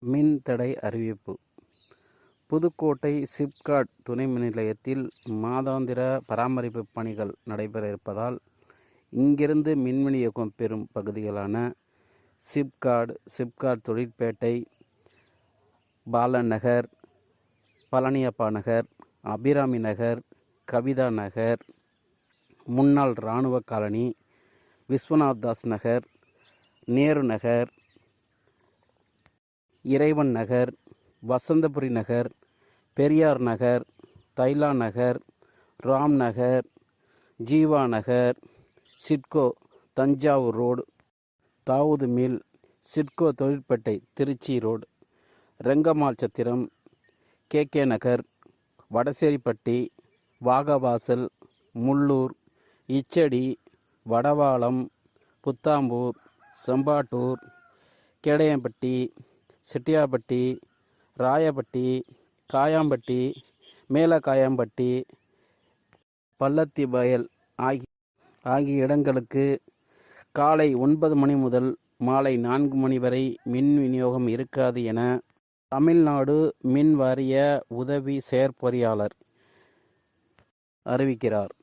மின் தடை அறிவிப்பு. புதுக்கோட்டை சிப்காட் துணை மின் நிலையத்தில் மாதாந்திர பராமரிப்பு பணிகள் நடைபெற இருப்பதால் இங்கிருந்து மின் விநியோகம் பெறும் பகுதிகளான சிப்காட் தொழிற்பேட்டை, பாலநகர், பழனியப்பா நகர், அபிராமி நகர், கவிதா நகர், முன்னாள் இராணுவ காலனி, விஸ்வநாதாஸ் நகர், நேரு நகர், இறைவன் நகர், வசந்தபுரி நகர், பெரியார் நகர், தைலா நகர், ராம் நகர், ஜீவா நகர், சிட்கோ தஞ்சாவூர் ரோடு, தாவூது மில், சிட்கோ தொழிற்பேட்டை திருச்சி ரோடு, ரெங்கம்மாள் சத்திரம், கே நகர், வடசேரிப்பட்டி, வாகவாசல், முள்ளூர், இச்சடி, வடவாளம், புத்தாம்பூர், செம்பாட்டூர், கேடையம்பட்டி, செட்டியாப்பட்டி, ராயப்பட்டி, காயாம்பட்டி, மேலகாயாம்பட்டி, பள்ளத்திவயல் ஆகிய இடங்களுக்கு காலை 9 மணி முதல் மாலை 4 மணி வரை மின் விநியோகம் இருக்காது என தமிழ்நாடு மின் வாரிய உதவி செயற்பொறியாளர் அறிவிக்கிறார்.